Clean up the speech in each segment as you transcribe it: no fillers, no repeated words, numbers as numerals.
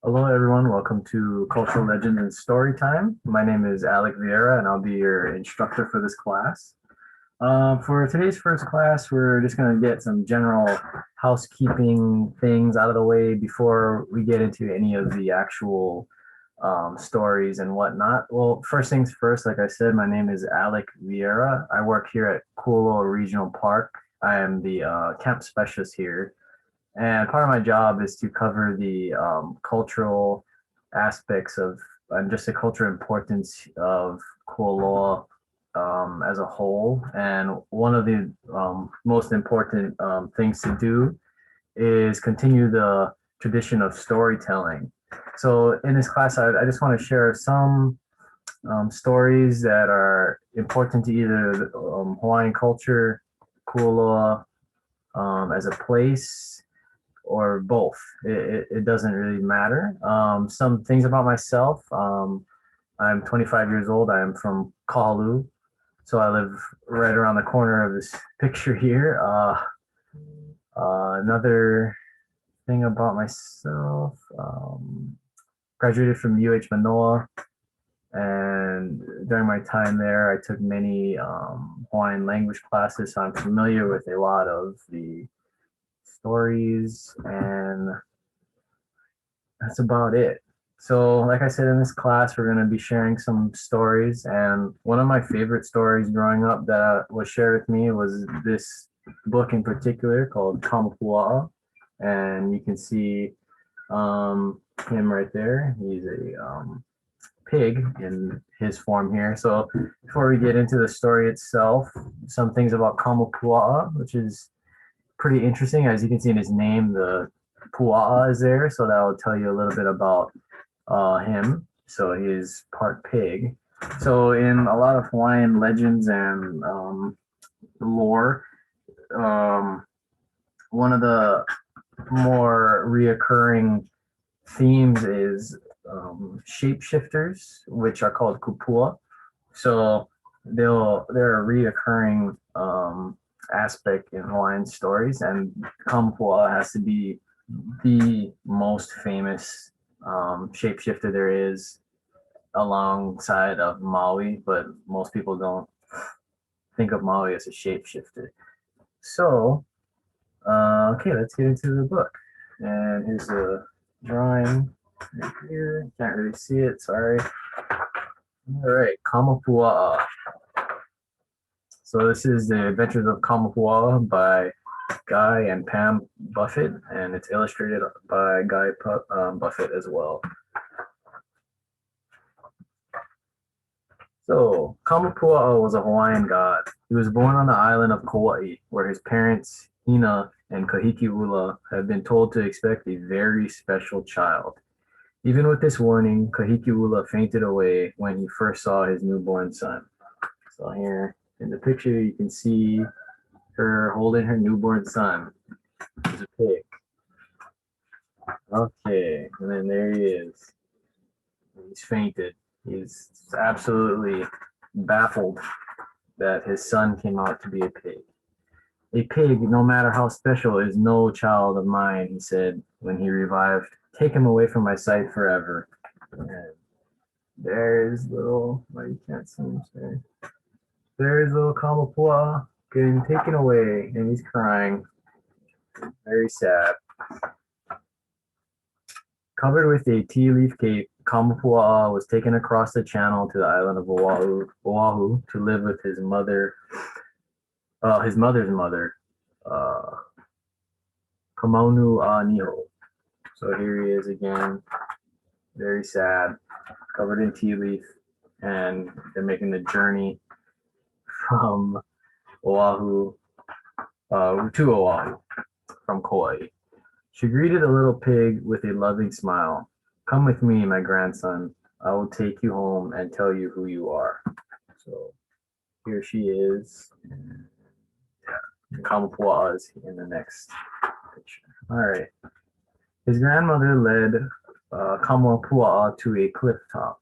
Hello, everyone. Welcome to Cultural Legends and Storytime. My name is Alec Vieira, and I'll be your instructor for this class. For today's first class, we're just going to get some general housekeeping things out of the way before we get into any of the actual stories and whatnot. Well, first things first, like I said, my name is Alec Vieira. I work here at Kualoa Regional Park. I am the camp specialist here, and part of my job is to cover the cultural aspects of and just the cultural importance of Kualoa as a whole. And one of the most important things to do is continue the tradition of storytelling. So in this class, I just want to share some stories that are important to either Hawaiian culture, Kualoa as a place, or both. It doesn't really matter. Some things about myself. I'm 25 years old. I am from Kalu, so I live right around the corner of this picture here. Another thing about myself. Graduated from UH Manoa, and during my time there, I took many Hawaiian language classes, so I'm familiar with a lot of the stories, and that's about it. So, like I said, in this class, we're going to be sharing some stories. And one of my favorite stories growing up that was shared with me was this book in particular called Kamapua'a. And you can see him right there. He's a pig in his form here. So, before we get into the story itself, some things about Kamapua'a, which is pretty interesting. As you can see in his name, the Pua'a is there, so that will tell you a little bit about him. So he's part pig. So in a lot of Hawaiian legends and lore, um, one of the more reoccurring themes is shapeshifters, which are called kupua. So they're a reoccurring aspect in Hawaiian stories, and Kamapua'a has to be the most famous shapeshifter there is alongside of Maui, but most people don't think of Maui as a shapeshifter. So, okay, let's get into the book. And here's a drawing right here. Can't really see it, sorry. All right, Kamapua'a. So this is the Adventures of Kamapua'a by Guy and Pam Buffett, and it's illustrated by Guy Buffett as well. So, Kamapua'a was a Hawaiian god. He was born on the island of Kauai, where his parents, Hina and Kahikiula, had been told to expect a very special child. Even with this warning, Kahikiula fainted away when he first saw his newborn son. So here in the picture, you can see her holding her newborn son. He's a pig. Okay, and then there he is. He's fainted. He's absolutely baffled that his son came out to be a pig. A pig, no matter how special, is no child of mine, he said when he revived. Take him away from my sight forever. And there's little, well, you can't see him, sorry. There's little Kamapua'a getting taken away, and he's crying. Very sad. Covered with a tea leaf cape, Kamapua'a was taken across the channel to the island of Oahu to live with his mother's mother, uh, Niho. So here he is again, very sad, covered in tea leaf, and they're making the journey from Oahu to Oahu from Kauai. She greeted the little pig with a loving smile. Come with me, my grandson. I will take you home and tell you who you are. So here she is. Yeah, Kamapua'a is in the next picture. All right. His grandmother led Kamapua'a to a cliff top.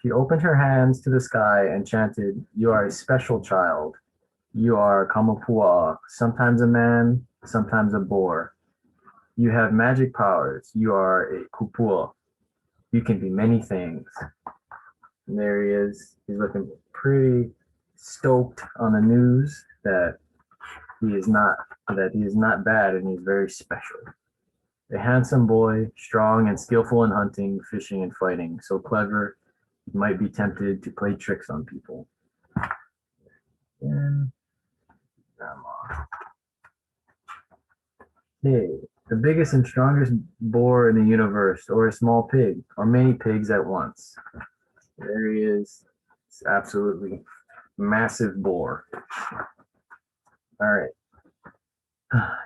She opened her hands to the sky and chanted, "You are a special child. You are Kamapua'a, sometimes a man, sometimes a boar. You have magic powers. You are a kupua. You can be many things. And there he is. He's looking pretty stoked on the news that he is not bad and he's very special. A handsome boy, strong and skillful in hunting, fishing, and fighting. So clever, he might be tempted to play tricks on people. And grandma. Hey, the biggest and strongest boar in the universe, or a small pig, or many pigs at once. There he is. It's absolutely massive boar. All right.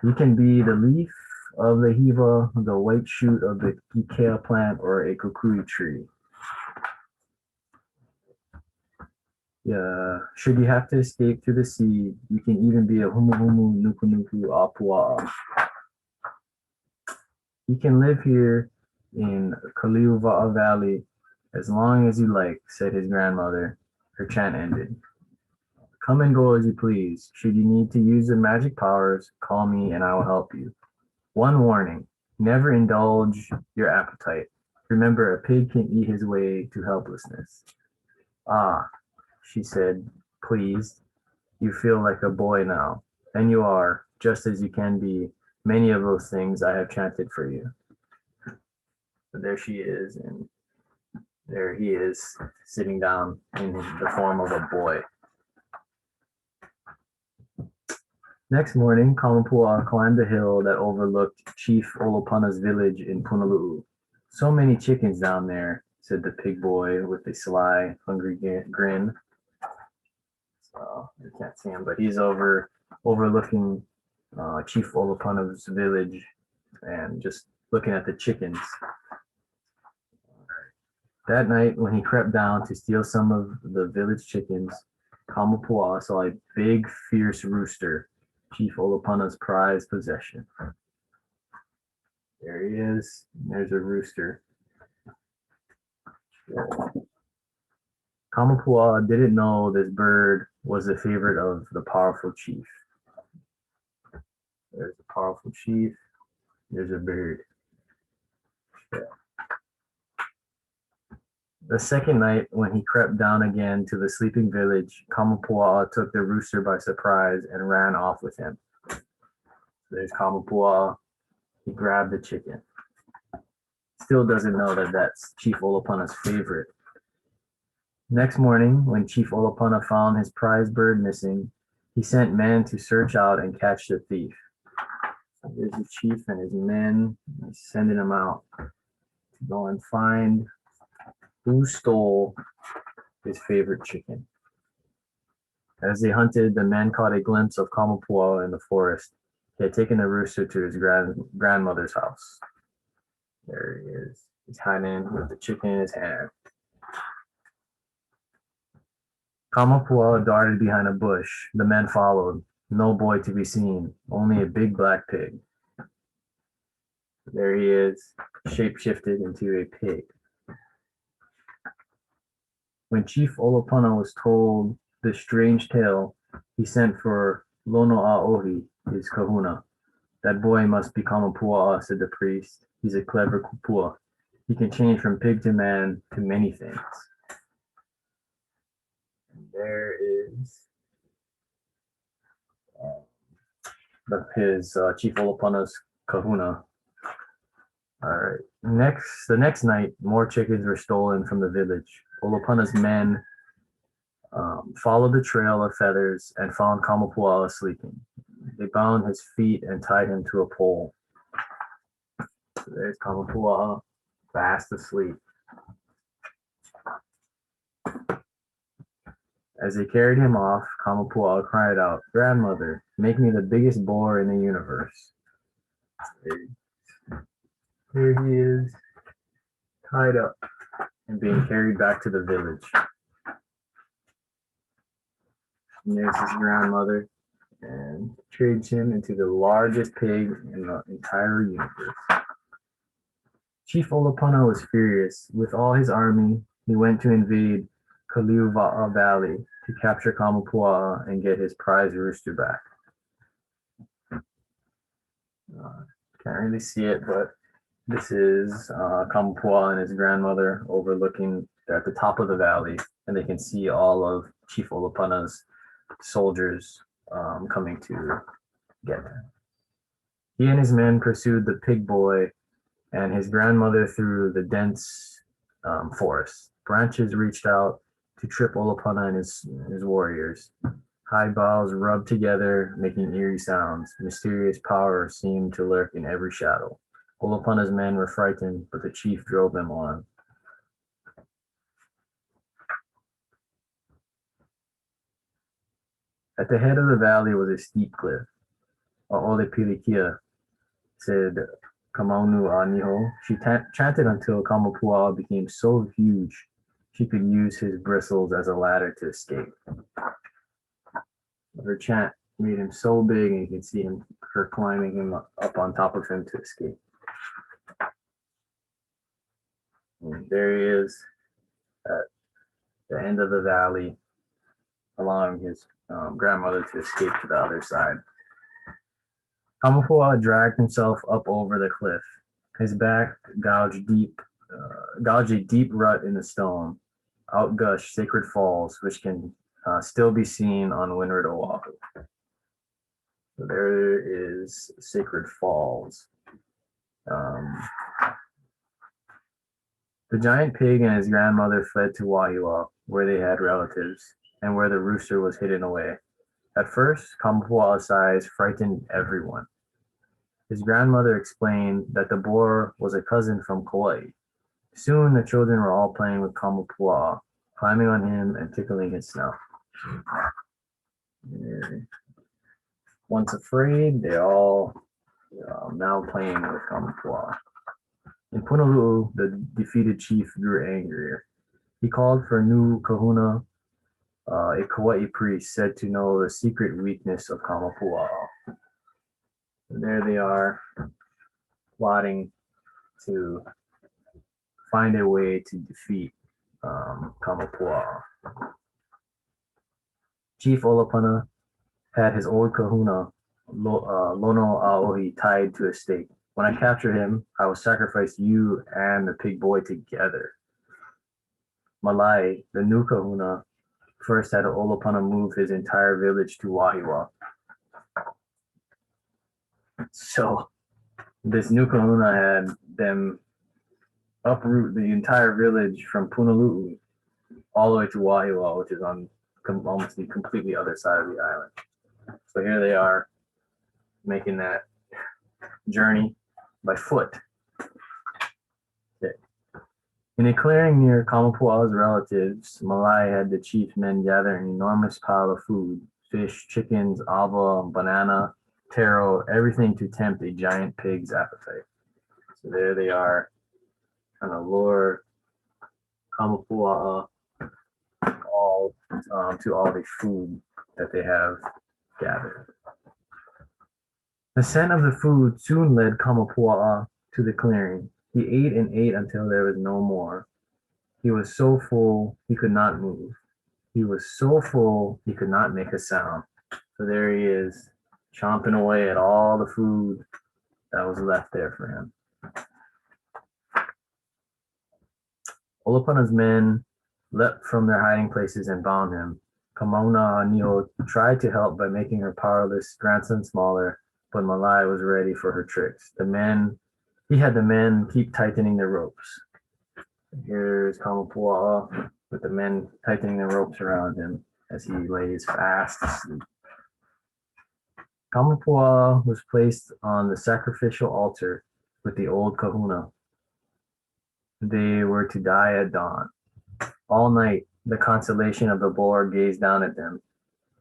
You can be the leaf of the hiva, the white shoot of the kikea plant, or a kukui tree. Yeah. Should you have to escape through the sea, you can even be a humu humu nuku nuku apua'a. You can live here in Kaliuva'a Valley as long as you like, said his grandmother. Her chant ended. Come and go as you please. Should you need to use the magic powers, call me and I will help you. One warning, never indulge your appetite. Remember, a pig can eat his way to helplessness. Ah, she said, pleased. You feel like a boy now. And you are, just as you can be, many of those things I have chanted for you. So there she is, and there he is, sitting down in the form of a boy. Next morning, Kamapua'a climbed the hill that overlooked Chief Olopuna's village in Punalu'u. So many chickens down there, said the pig boy with a sly, hungry grin. You can't see him, but he's overlooking Chief Olopuna's village and just looking at the chickens. That night, when he crept down to steal some of the village chickens, Kamapua'a saw a big, fierce rooster, Chief Olopuna's prized possession. There he is. There's a rooster. Kamapua'a didn't know this bird was the favorite of the powerful chief. There's a powerful chief. There's a bird. Yeah. The second night, when he crept down again to the sleeping village, Kamapua'a took the rooster by surprise and ran off with him. There's Kamapua'a. He grabbed the chicken. Still doesn't know that that's Chief Olopuna's favorite. Next morning, when Chief Olopuna found his prize bird missing, he sent men to search out and catch the thief. There's the chief and his men. He's sending them out to go and find who stole his favorite chicken. As they hunted, the men caught a glimpse of Kamapua'a in the forest. He had taken the rooster to his grandmother's house. There he is. He's hiding with the chicken in his hand. Kamapua'a darted behind a bush. The men followed. No boy to be seen, only a big black pig. There he is, shape-shifted into a pig. When Chief Olopuna was told this strange tale, he sent for Lono'aohi, his kahuna. That boy must be Kamapua'a, said the priest. He's a clever kupua. He can change from pig to man to many things. And there is his Chief Olopuna's kahuna. All right. The next night, more chickens were stolen from the village. Olopuna's men followed the trail of feathers and found Kamapua'a sleeping. They bound his feet and tied him to a pole. So there's Kamapua'a, fast asleep. As they carried him off, Kamapua'a cried out, "Grandmother, make me the biggest boar in the universe." Here he is, tied up and being carried back to the village. And there's his grandmother, and trades him into the largest pig in the entire universe. Chief Olopuna was furious. With all his army, he went to invade Kaliuva'a Valley to capture Kamapua'a and get his prize rooster back. Can't really see it, but this is Kamapua'a and his grandmother overlooking. They're at the top of the valley, and they can see all of Chief Olopana's soldiers coming to get them. He and his men pursued the pig boy and his grandmother through the dense forest. Branches reached out to trip Olopana and his warriors. High boughs rubbed together, making eerie sounds. Mysterious power seemed to lurk in every shadow. Olopana's men were frightened, but the chief drove them on. At the head of the valley was a steep cliff. O'Olepilikia said Kamaunu Aniho. She chanted until Kamapua'a became so huge she could use his bristles as a ladder to escape. Her chant made him so big, and you can see her climbing him up on top of him to escape. And there he is at the end of the valley, allowing his grandmother to escape to the other side. Kamapua'a dragged himself up over the cliff. His back gouged a deep rut in the stone. Out gushed sacred falls, which can still be seen on windward Oahu. So there is Sacred Falls. The giant pig and his grandmother fled to Wahiawa, where they had relatives, and where the rooster was hidden away. At first, Kamapua'a's size frightened everyone. His grandmother explained that the boar was a cousin from Kauai. Soon, the children were all playing with Kamapua'a, climbing on him and tickling his snout. Once afraid, they're all now playing with Kamapua'a. In Punalu'u, the defeated chief grew angrier. He called for a new kahuna, a Kauai priest said to know the secret weakness of Kamapua'a. And there they are, plotting to find a way to defeat Kamapua'a. Chief Olopana had his old kahuna, Lono Aohi, tied to a stake. When I capture him, I will sacrifice you and the pig boy together. Malai, the new kahuna, first had Olopana move his entire village to Wahiawa. So this new kahuna had them uproot the entire village from Punalu'u all the way to Wahiawa, which is on almost the completely other side of the island. So here they are making that journey by foot. Okay. In a clearing near Kamapua'a's relatives, Malai had the chief men gather an enormous pile of food, fish, chickens, ava, banana, taro, everything to tempt a giant pig's appetite. So there they are, trying to lure Kamapua'a all to all the food that they have gathered. The scent of the food soon led Kamapua'a to the clearing. He ate and ate until there was no more. He was so full he could not move. He was so full he could not make a sound. So there he is, chomping away at all the food that was left there for him. Olopana's men leapt from their hiding places and bound him. Kamauna Niho tried to help by making her powerless grandson smaller, but Malai was ready for her tricks. He had the men keep tightening the ropes. Here's Kamapua'a with the men tightening the ropes around him as he lays fast asleep. Kamapua'a was placed on the sacrificial altar with the old kahuna. They were to die at dawn. All night, the constellation of the boar gazed down at them.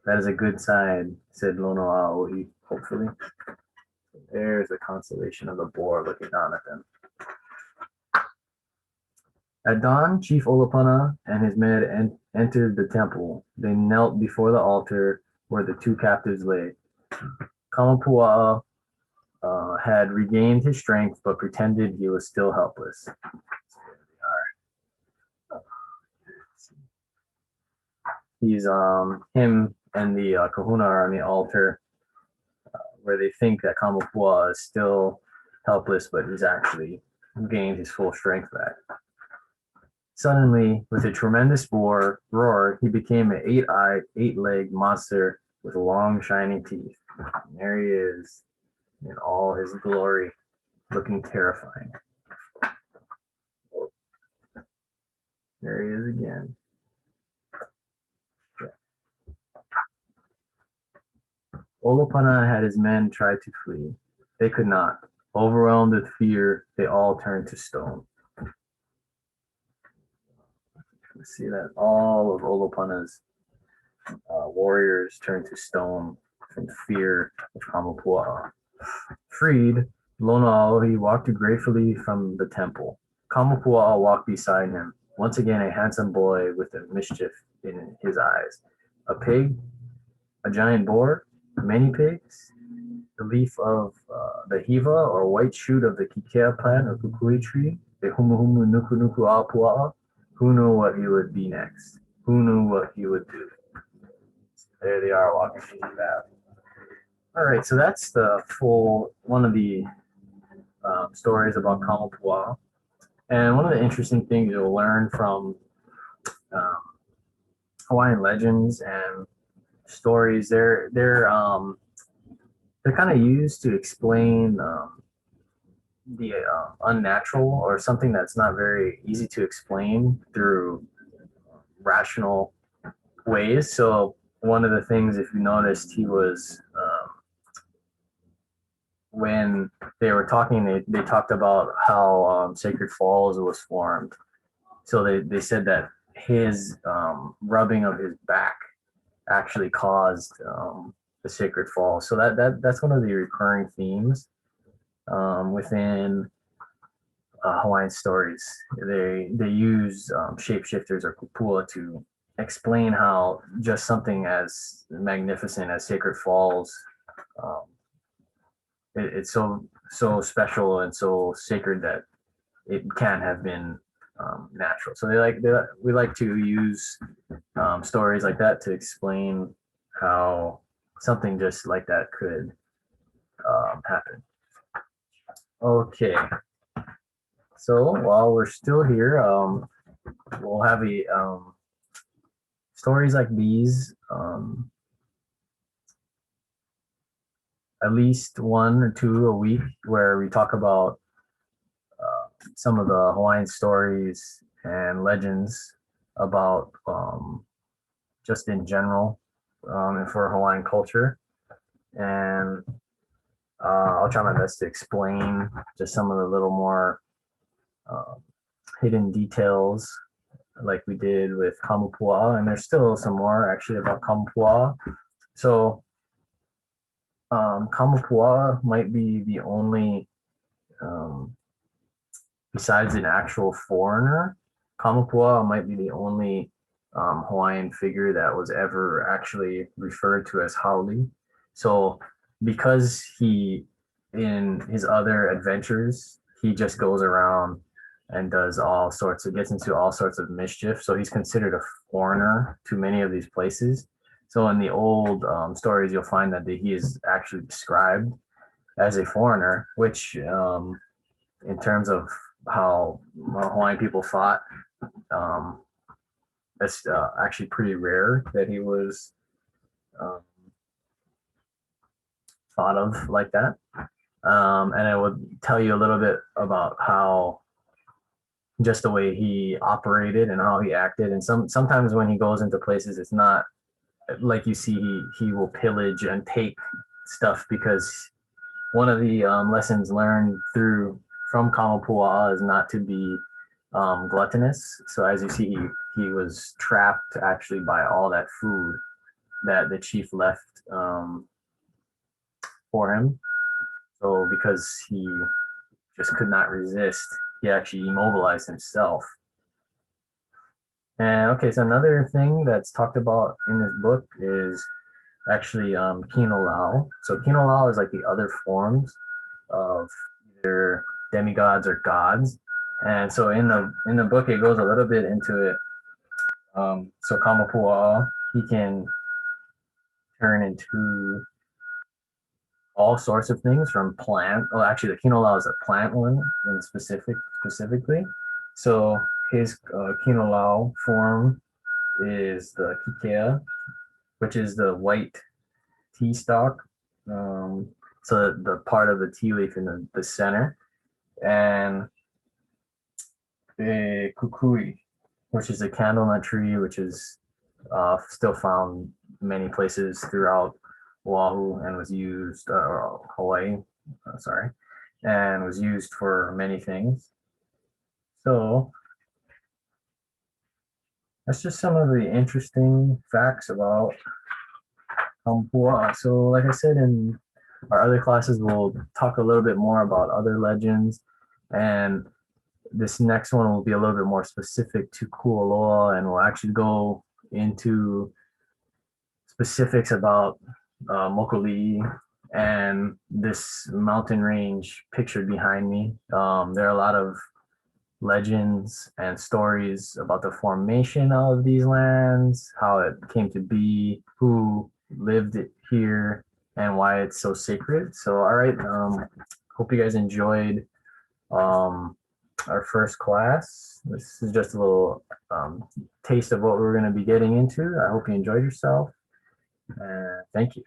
That is a good sign, said Lono Ao'i, hopefully. There's the constellation of the boar looking down at them. At dawn, Chief Olopana and his men entered the temple. They knelt before the altar where the two captives lay. Kamapua'a had regained his strength, but pretended he was still helpless. He's him and the kahuna are on the altar where they think that Kamapua'a is still helpless, but he's actually gained his full strength back. Suddenly, with a tremendous roar, he became an eight-eyed, eight-legged monster with long, shining teeth. And there he is in all his glory, looking terrifying. There he is again. Olopana had his men try to flee. They could not. Overwhelmed with fear, they all turned to stone. You see that all of Olopana's warriors turned to stone from fear of Kamapua'a. Freed, Lonoaohi walked gratefully from the temple. Kamapua'a walked beside him, once again a handsome boy with a mischief in his eyes. A pig, a giant boar, many pigs, the leaf of the hiva or white shoot of the kikea plant or kukui tree, the humuhumu nuku nuku apua'a. Who knew what he would be next? Who knew what he would do? There they are walking through the path. All right, so that's the full one of the stories about Kamapua'a. And one of the interesting things you'll learn from um, Hawaiian legends and stories, they're kind of used to explain the unnatural or something that's not very easy to explain through rational ways. So one of the things, if you noticed, he was when they were talking, they talked about how Sacred Falls was formed. So they said that his rubbing of his back actually caused the Sacred Falls. So that's one of the recurring themes within Hawaiian stories. They use shapeshifters or kupua to explain how just something as magnificent as Sacred Falls, it's so special and so sacred that it can have been natural. So we like to use stories like that to explain how something just like that could happen. Okay, so while we're still here, we'll have a stories like these, at least one or two a week, where we talk about some of the Hawaiian stories and legends about just in general and for Hawaiian culture. And I'll try my best to explain just some of the little more hidden details like we did with Kamapua'a, and there's still some more actually about Kamapua'a. So Kamapua'a might be the only, besides an actual foreigner, Kamapua'a might be the only Hawaiian figure that was ever actually referred to as Haole. So because he, in his other adventures, he just goes around and does all sorts of, gets into all sorts of mischief. So he's considered a foreigner to many of these places. So in the old stories, you'll find that he is actually described as a foreigner, which in terms of how Hawaiian people fought, that's actually pretty rare that he was thought of like that. And I would tell you a little bit about how just the way he operated and how he acted. And sometimes when he goes into places, it's not like you see he will pillage and take stuff, because one of the lessons learned from Kamapua'a is not to be gluttonous. So as you see, he was trapped actually by all that food that the chief left for him. So because he just could not resist, he actually immobilized himself. And okay, so another thing that's talked about in this book is actually Kino Lao. So Kino Lao is like the other forms of either demigods or gods. And so in the book, it goes a little bit into it. So Kamapua'a, he can turn into all sorts of things from plant. Well, actually, the kinolau is a plant one in specifically. So his kinolau form is the kikea, which is the white tea stalk. So the part of the tea leaf in the center, and a kukui, which is a candlenut tree, which is still found many places throughout Oahu and was used, or Hawaii, sorry, and was used for many things. So that's just some of the interesting facts about Kamapua'a. So like I said, in our other classes, we'll talk a little bit more about other legends, and this next one will be a little bit more specific to Kualoa, and we'll actually go into specifics about Mokoli'i and this mountain range pictured behind me. There are a lot of legends and stories about the formation of these lands, how it came to be, who lived here, and why it's so sacred. So, all right, hope you guys enjoyed um, our first class. This is just a little taste of what we're going to be getting into. I hope you enjoyed yourself. Thank you.